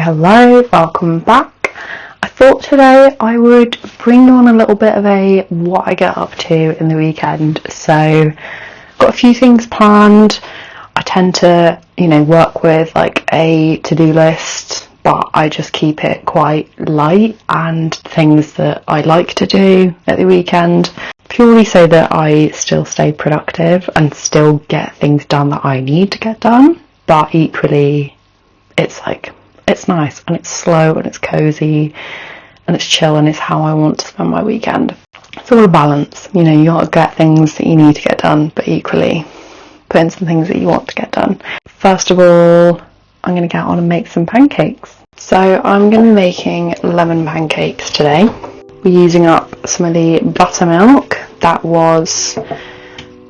hello, welcome back. I thought today I would bring on a little bit of a what I get up to in the weekend. So got a few things planned. I tend to, work with like a to-do list, but I just keep it quite light and things that I like to do at the weekend, purely so that I still stay productive and still get things done that I need to get done. But equally, it's nice and it's slow and it's cozy and it's chill and it's how I want to spend my weekend. It's all a balance, you gotta get things that you need to get done, but equally put in some things that you want to get done. First of all, I'm gonna get on and make some pancakes. So I'm gonna be making lemon pancakes today. We're using up some of the buttermilk that was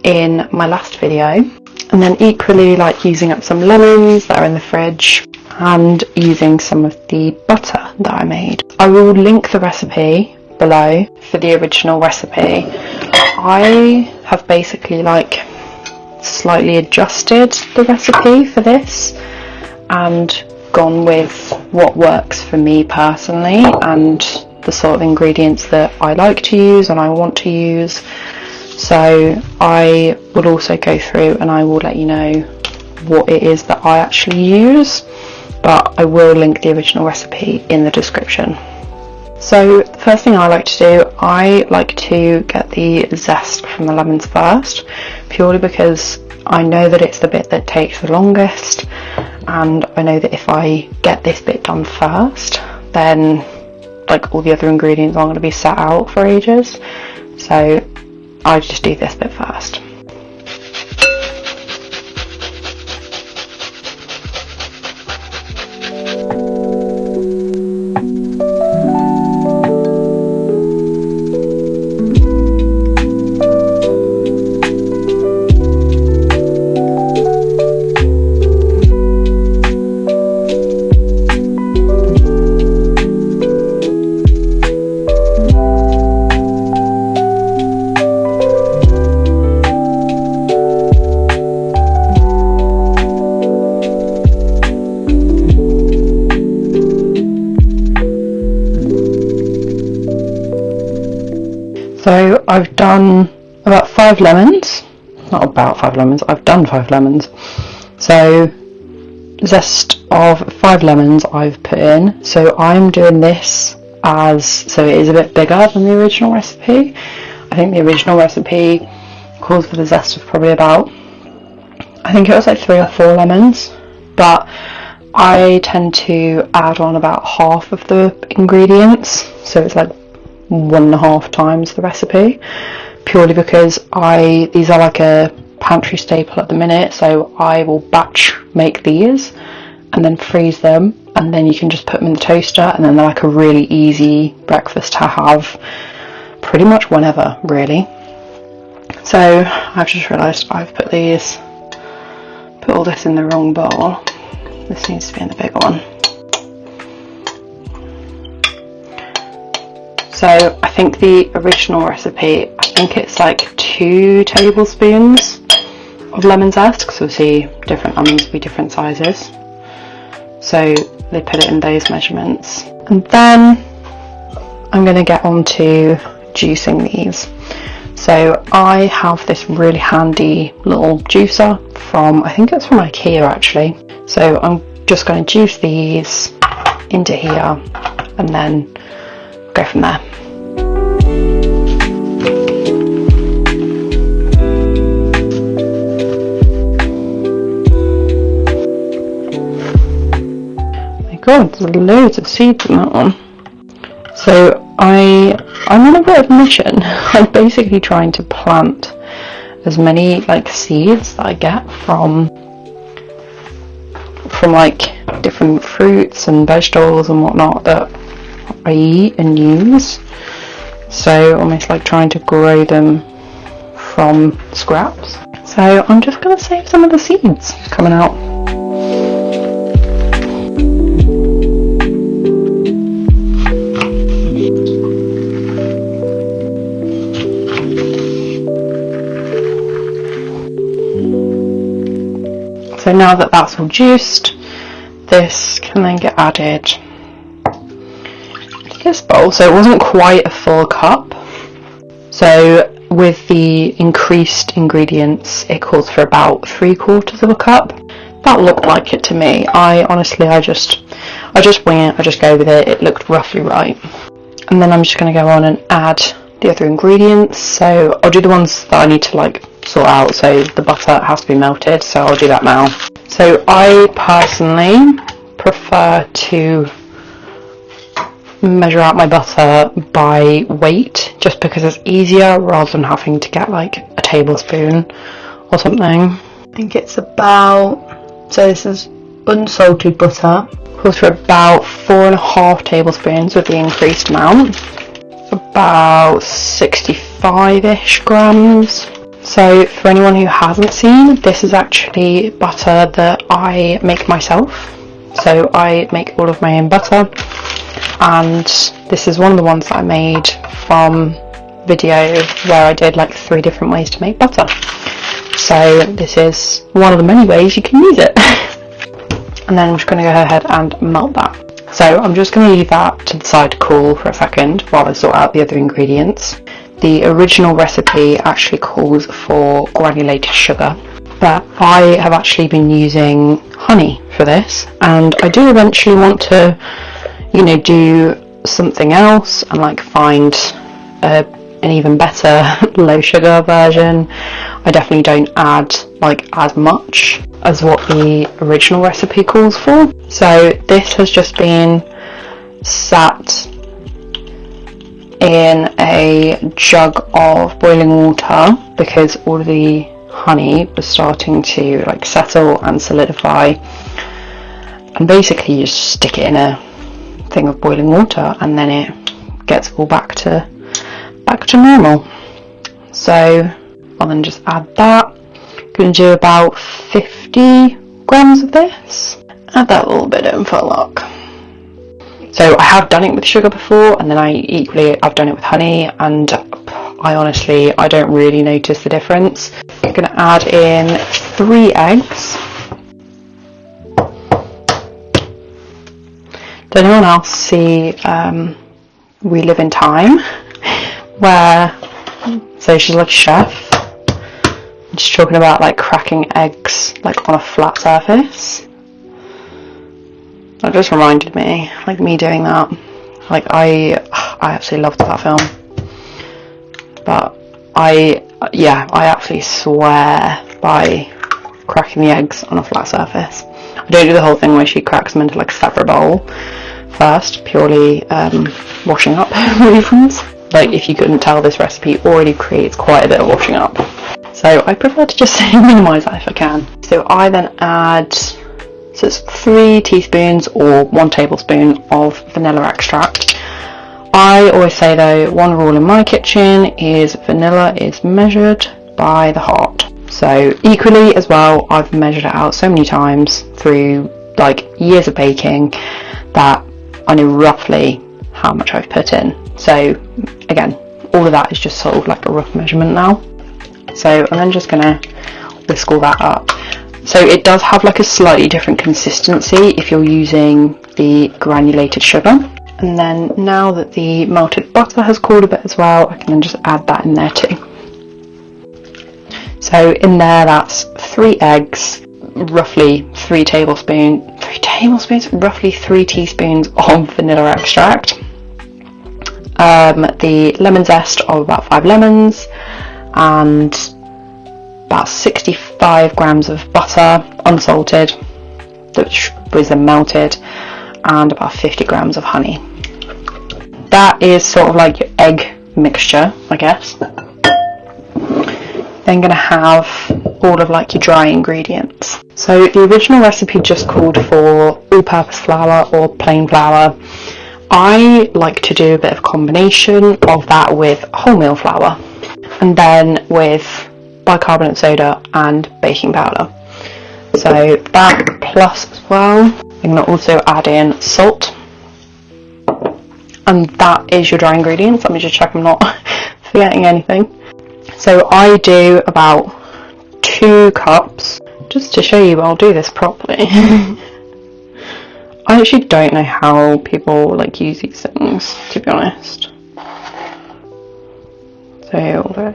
in my last video, and then equally using up some lemons that are in the fridge and using some of the butter that I made. I will link the recipe below for the original recipe. I have basically slightly adjusted the recipe for this and gone with what works for me personally and the sort of ingredients that I like to use and I want to use. So I will also go through and I will let you know what it is that I actually use, but I will link the original recipe in the description. So the first thing I like to do, I like to get the zest from the lemons first, purely because I know that it's the bit that takes the longest, and I know that if I get this bit done first, then all the other ingredients aren't going to be set out for ages. So I just do this bit first. So I've done about 5 lemons, not about 5 lemons, I've done 5 lemons. So zest of 5 lemons I've put in. So I'm doing this so it is a bit bigger than the original recipe. I think the original recipe calls for the zest of probably about, I think it was 3 or 4 lemons, but I tend to add on about half of the ingredients. So it's 1.5 times the recipe, purely because these are a pantry staple at the minute, so I will batch make these and then freeze them, and then you can just put them in the toaster, and then they're a really easy breakfast to have pretty much whenever, really. So I've just realised I've put all this in the wrong bowl. This needs to be in the big one. So I think the original recipe, I think it's 2 tablespoons of lemon zest, because obviously different lemons will be different sizes. So they put it in those measurements. And then I'm going to get on to juicing these. So I have this really handy little juicer from, I think it's from IKEA actually. So I'm just going to juice these into here and then go from there. My god, there's loads of seeds in that one. So I'm on a bit of a mission. I'm basically trying to plant as many seeds that I get from different fruits and vegetables and whatnot that I eat and use, so almost trying to grow them from scraps. So I'm just going to save some of the seeds coming out. So now that that's all juiced, this can then get added to this bowl. So it wasn't quite a full cup. So with the increased ingredients, it calls for about 3/4 of a cup. That looked like it to me. I just wing it, I just go with it. It looked roughly right. And then I'm just going to go on and add the other ingredients. So I'll do the ones that I need to like sort out. So the butter has to be melted, so I'll do that now. So I personally prefer to measure out my butter by weight, just because it's easier rather than having to get like a tablespoon or something. I think it's about, so this is unsalted butter, calls for about 4.5 tablespoons with the increased amount, about 65-ish grams. So for anyone who hasn't seen, this is actually butter that I make myself. So I make all of my own butter, and this is one of the ones that I made from video where I did like 3 different ways to make butter. So this is one of the many ways you can use it. And then I'm just going to go ahead and melt that. So I'm just going to leave that to the side to cool for a second while I sort out the other ingredients. The original recipe actually calls for granulated sugar, but I have actually been using honey for this, and I do eventually want to, you know, do something else and like find an even better low sugar version. I definitely don't add like as much as what the original recipe calls for. So this has just been sat in a jug of boiling water because all of the honey was starting to like settle and solidify, and basically you just stick it in a thing of boiling water and then it gets all back to normal. So I'll then just add that. I'm going to do about 50 grams of this. Add that little bit in for luck. So I have done it with sugar before, and then I've done it with honey, and I don't really notice the difference. I'm going to add in 3 eggs. Did anyone else see We Live in Time, where, so she's like a chef, and she's talking about like cracking eggs like on a flat surface? That just reminded me, like me doing that. Like I absolutely loved that film, but I absolutely swear by cracking the eggs on a flat surface. I don't do the whole thing where she cracks them into like a separate bowl first, purely washing up reasons. Like if you couldn't tell, this recipe already creates quite a bit of washing up, so I prefer to just minimise that if I can. So I then add, so it's 3 teaspoons or 1 tablespoon of vanilla extract. I always say though, one rule in my kitchen is vanilla is measured by the heart. So equally as well, I've measured it out so many times through like years of baking that I know roughly how much I've put in. So again, all of that is just sort of like a rough measurement now. So I'm then just gonna whisk all that up. So it does have like a slightly different consistency if you're using the granulated sugar. And then now that the melted butter has cooled a bit as well, I can then just add that in there too. So in there, that's 3 eggs, roughly 3 teaspoons of vanilla extract, the lemon zest of about 5 lemons, and about 65 grams of butter, unsalted, which was then melted, and about 50 grams of honey. That is sort of like your egg mixture, I guess. Then going to have all of like your dry ingredients. So the original recipe just called for all-purpose flour or plain flour. I like to do a bit of combination of that with wholemeal flour, and then with bicarbonate soda and baking powder. So that plus as well, I'm going to also add in salt, and that is your dry ingredients. Let me just check I'm not forgetting anything. So I do about 2 cups, just to show you I'll do this properly. I actually don't know how people like use these things, to be honest. So, although,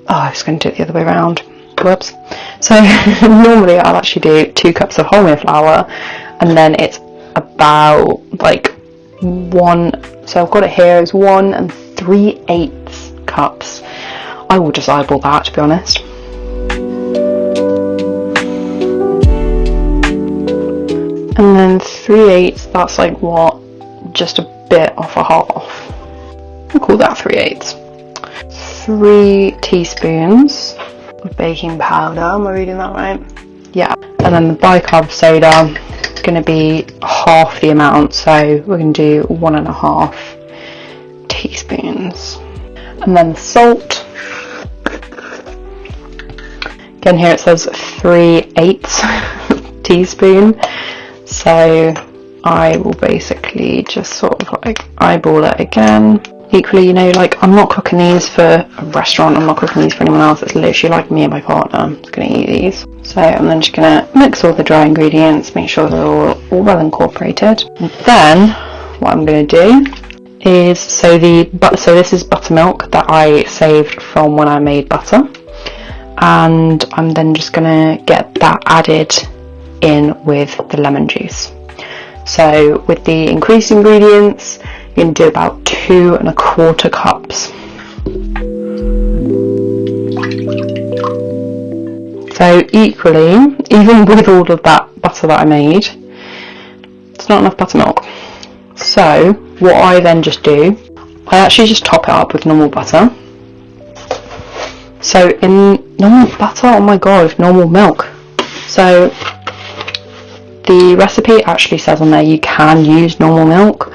I was going to do it the other way around. Whoops. So normally I'll actually do 2 cups of wholemeal flour, and then it's about like 1. So I've got it here as 1 3/8 cups. I will just eyeball that, to be honest. And then 3/8, that's like what? Just a bit off a half. We'll call that 3/8. 3 teaspoons of baking powder. Am I reading that right? Yeah. And then the bicarb soda is going to be half the amount, so we're going to do 1.5 teaspoons. And then the salt. Again, here it says 3/8 teaspoon. So I will basically just sort of like eyeball it again. Equally, you know, like I'm not cooking these for a restaurant, I'm not cooking these for anyone else. It's literally like me and my partner. I'm just going to eat these. So I'm then just going to mix all the dry ingredients, make sure they're all well incorporated. And then what I'm going to do is, so this is buttermilk that I saved from when I made butter. And I'm then just going to get that added in with the lemon juice. So with the increased ingredients, you can do about 2 1/4 cups. So equally, even with all of that butter that I made, it's not enough buttermilk. So what I then just do, I actually just top it up with normal butter. So in normal butter, oh my god, normal milk. So the recipe actually says on there you can use normal milk.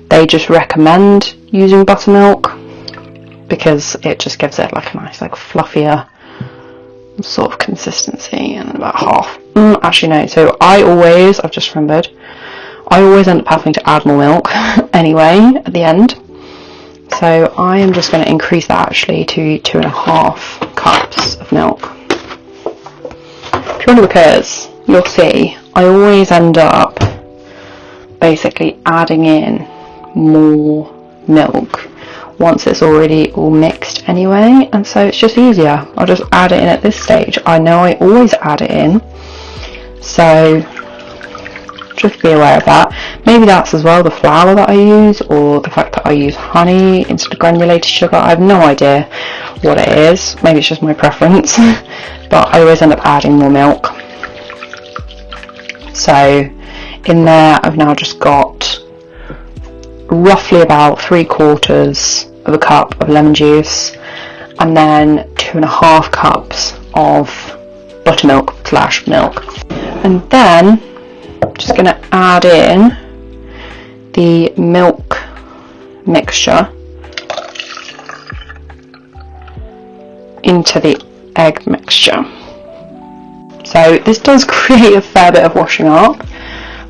They just recommend using buttermilk because it just gives it like a nice, like fluffier sort of consistency, and about half. Actually no, so I've just remembered, I always end up having to add more milk anyway at the end. So I am just going to increase that actually to 2.5 cups of milk. Purely because you'll see I always end up basically adding in more milk once it's already all mixed anyway, and so it's just easier. I'll just add it in at this stage. I know I always add it in, so just be aware of that. Maybe that's as well the flour that I use, or the fact that I use honey instead of granulated sugar. I have no idea what it is. Maybe it's just my preference, but I always end up adding more milk. So in there I've now just got roughly about 3/4 of a cup of lemon juice, and then 2.5 cups of buttermilk / milk. And then I'm just going to add in the milk mixture into the egg mixture. So this does create a fair bit of washing up.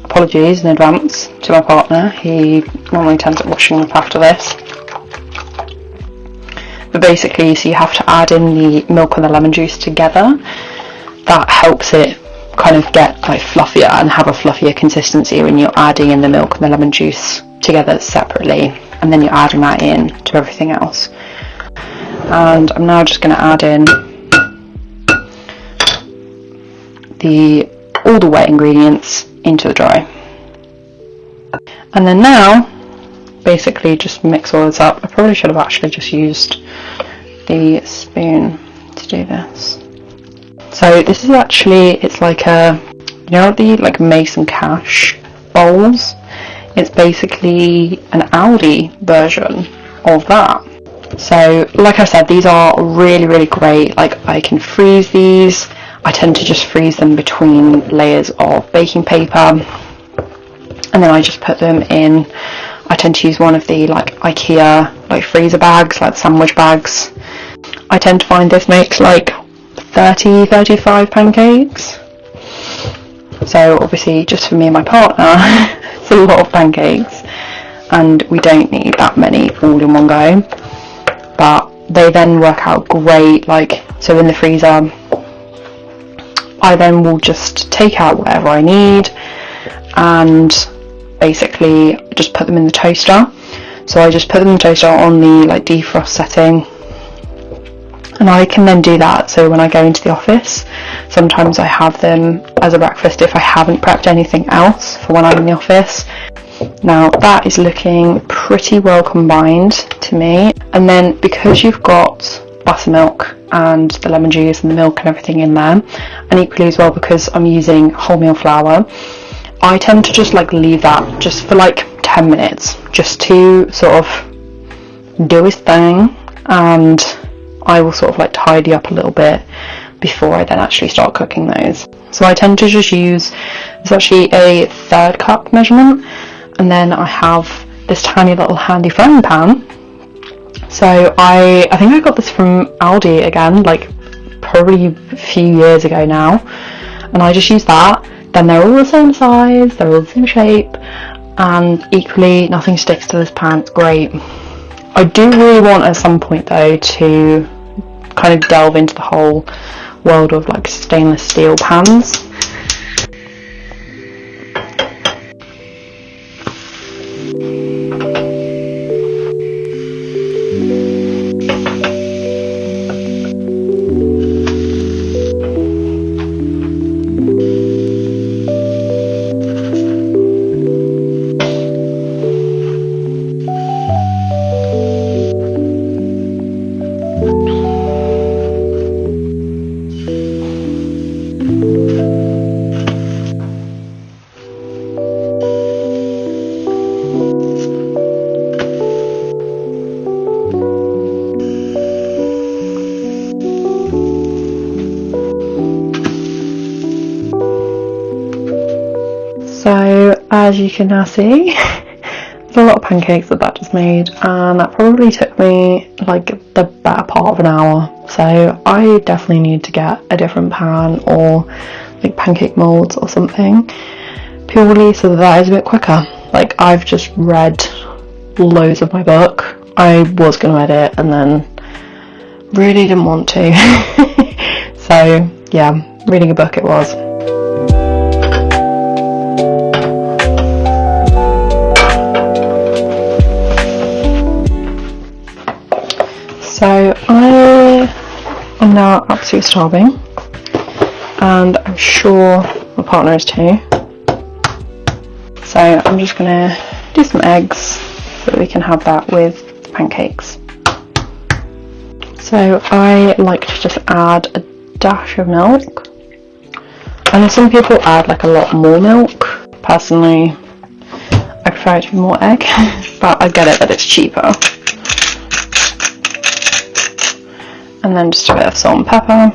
Apologies in advance to my partner, he normally tends up washing up after this. But basically, so you have to add in the milk and the lemon juice together. That helps it kind of get like fluffier and have a fluffier consistency when you're adding in the milk and the lemon juice together separately, and then you're adding that in to everything else. And I'm now just going to add in all the wet ingredients into the dry. And then now basically just mix all this up. I probably should have actually just used the spoon to do this. So this is actually, it's like a, you know, the like Mace and Cash bowls, it's basically an Aldi version of that. So like I said, these are really great. Like I can freeze these. I tend to just freeze them between layers of baking paper, and then I just put them in. I tend to use one of the like IKEA like freezer bags, like sandwich bags. I tend to find this makes like 30-35 pancakes. So obviously just for me and my partner, it's a lot of pancakes, and we don't need that many all in one go. But they then work out great. Like, so in the freezer, I then will just take out whatever I need and basically just put them in the toaster. So I just put them in the toaster on the like defrost setting, and I can then do that. So when I go into the office, sometimes I have them as a breakfast if I haven't prepped anything else for when I'm in the office. Now that is looking pretty well combined to me. And then because you've got buttermilk and the lemon juice and the milk and everything in there, and equally as well because I'm using wholemeal flour, I tend to just like leave that just for like 10 minutes just to sort of do his thing, and I will sort of like tidy up a little bit before I then actually start cooking those. So I tend to just use, it's actually a 1/3 cup measurement, and then I have this tiny little handy frying pan. So I think I got this from Aldi again, like probably a few years ago now, and I just use that. Then they're all the same size, they're all the same shape, and equally nothing sticks to this pan. It's great. I do really want at some point though to kind of delve into the whole world of like stainless steel pans. So as you can now see, there's a lot of pancakes that just made, and that probably took me like the better part of an hour. So I definitely need to get a different pan or like pancake molds or something, purely so that is a bit quicker. Like I've just read loads of my book. I was going to edit and then really didn't want to. So yeah, reading a book it was. So I am now absolutely starving, and I'm sure my partner is too. So I'm just gonna do some eggs so that we can have that with the pancakes. So I like to just add a dash of milk. I know some people add like a lot more milk. Personally, I prefer it to be more egg, but I get it that it's cheaper. And then just a bit of salt and pepper.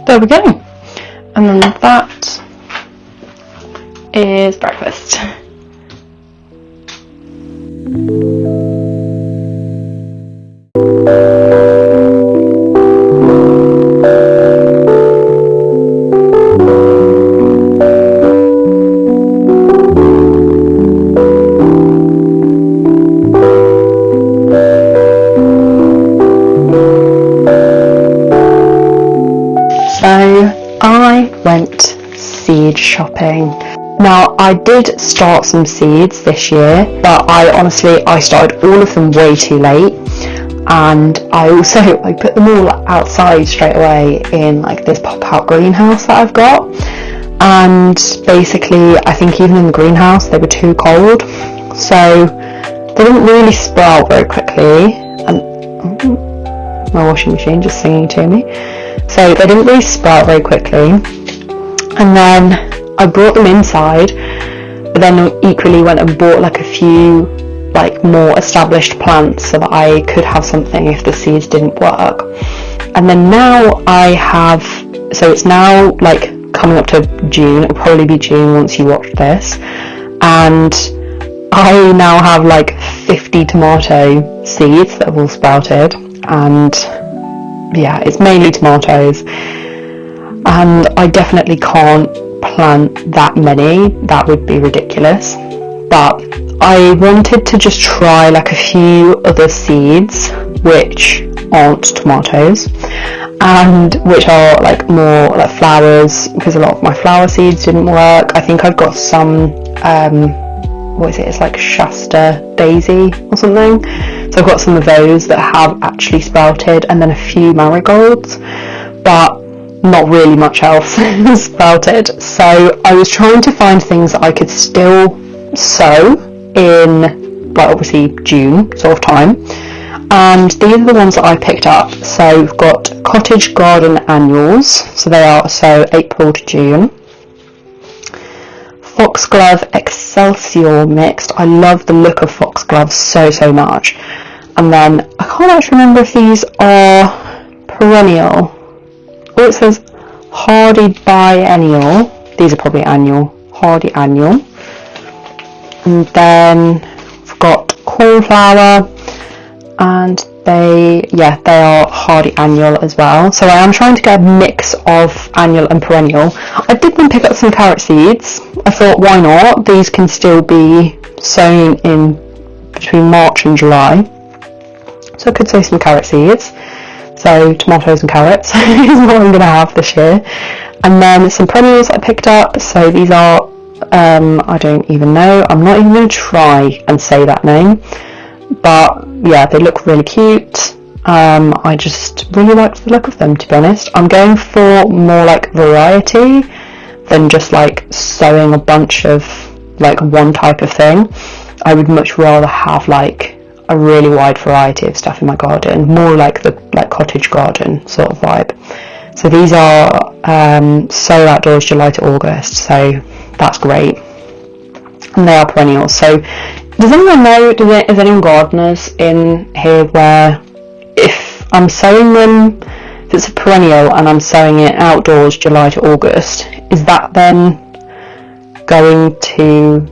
There we go, and then that is breakfast. I went seed shopping. Now I did start some seeds this year, but I started all of them way too late, and I put them all outside straight away in like this pop-out greenhouse that I've got, and basically I think even in the greenhouse they were too cold, so they didn't really sprout very quickly, and my washing machine just singing to me. So they didn't really sprout very quickly, and then I brought them inside but then equally went and bought like a few like more established plants so that I could have something if the seeds didn't work. And then now I have, so it's now like coming up to June, it'll probably be June once you watch this, and I now have like 50 tomato seeds that have all sprouted, and yeah, it's mainly tomatoes, and I definitely can't plant that many, that would be ridiculous, but I wanted to just try like a few other seeds which aren't tomatoes and which are like more like flowers, because a lot of my flower seeds didn't work. I think I've got some what is it, it's like Shasta daisy or something, so I've got some of those that have actually sprouted, and then a few marigolds, but not really much else sprouted. So I was trying to find things that I could still sow in, like obviously June sort of time, and these are the ones that I picked up. So we've got cottage garden annuals, so they are so April to June. Foxglove Excelsior mixed, I love the look of foxglove so much. And then I can't actually remember if these are perennial. Oh, it says hardy biennial. These are probably annual, hardy annual. And then we've got cornflower, and they are hardy annual as well. So I am trying to get a mix of annual and perennial. I did then pick up some carrot seeds. I thought, why not? These can still be sown in between March and July. So I could sow some carrot seeds. So tomatoes and carrots is what I'm going to have this year. And then some perennials I picked up. So these are, I don't even know. I'm not even going to try and say that name. But yeah, they look really cute. I just really liked the look of them, to be honest. I'm going for more like variety than just like sowing a bunch of like one type of thing. I would much rather have like a really wide variety of stuff in my garden, more like the cottage garden sort of vibe. So these are sow outdoors July to August, so that's great, and they are perennials. So does anyone know, is anyone gardeners in here where if I'm sowing them, if it's a perennial and I'm sowing it outdoors July to August, is that then going to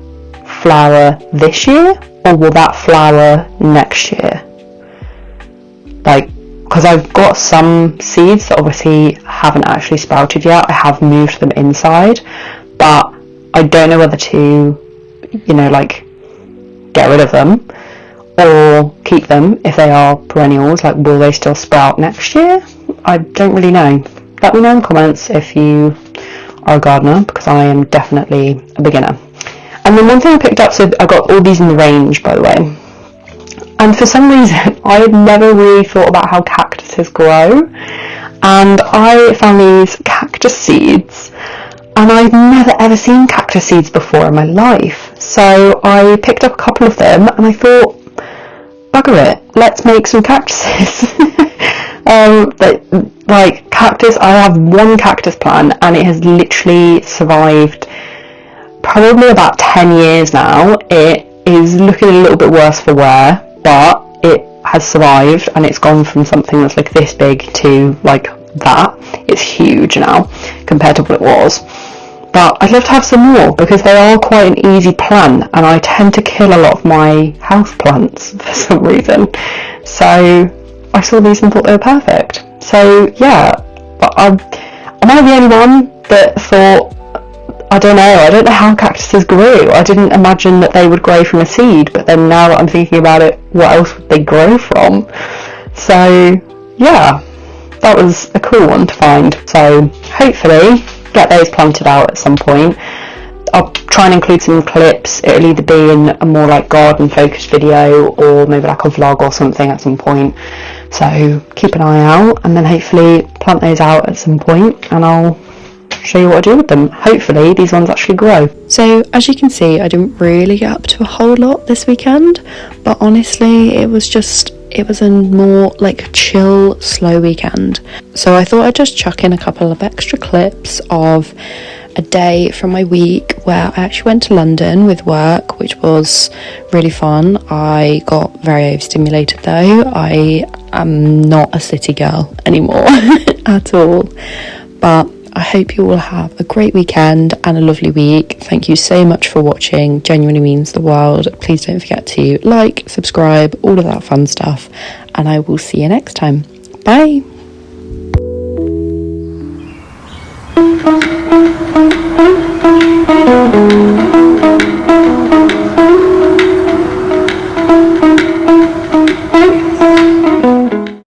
flower this year, or will that flower next year? Like, because I've got some seeds that obviously haven't actually sprouted yet. I have moved them inside, but I don't know whether to, you know, like get rid of them or keep them if they are perennials. Like, will they still sprout next year? I don't really know. Let me know in the comments if you are a gardener, because I am definitely a beginner. And then one thing I picked up, so I got all these in the range, by the way, and for some reason I had never really thought about how cactuses grow, and I found these cactus seeds, and I've never ever seen cactus seeds before in my life. So I picked up a couple of them and I thought, bugger it, let's make some cactuses. Like cactus, I have one cactus plant and it has literally survived probably about 10 years now. It is looking a little bit worse for wear, but it has survived, and it's gone from something that's like this big to like that. It's huge now compared to what it was. But I'd love to have some more because they are quite an easy plant, and I tend to kill a lot of my house plants for some reason. So I saw these and thought they were perfect. So yeah, but am I the only one that thought, I don't know how cactuses grew. I didn't imagine that they would grow from a seed, but then now that I'm thinking about it, what else would they grow from? So yeah, that was a cool one to find. So hopefully get those planted out at some point. I'll try and include some clips. It'll either be in a more like garden focused video or maybe like a vlog or something at some point. So keep an eye out, and then hopefully plant those out at some point, and I'll show you what I do with them. Hopefully these ones actually grow. So as you can see, I didn't really get up to a whole lot this weekend, but honestly it was a more like chill, slow weekend. So I thought I'd just chuck in a couple of extra clips of a day from my week where I actually went to London with work, which was really fun. I got very overstimulated though. I am not a city girl anymore at all, but I hope you all have a great weekend and a lovely week. Thank you so much for watching, genuinely means the world. Please don't forget to like, subscribe, all of that fun stuff, and I will see you next time. Bye.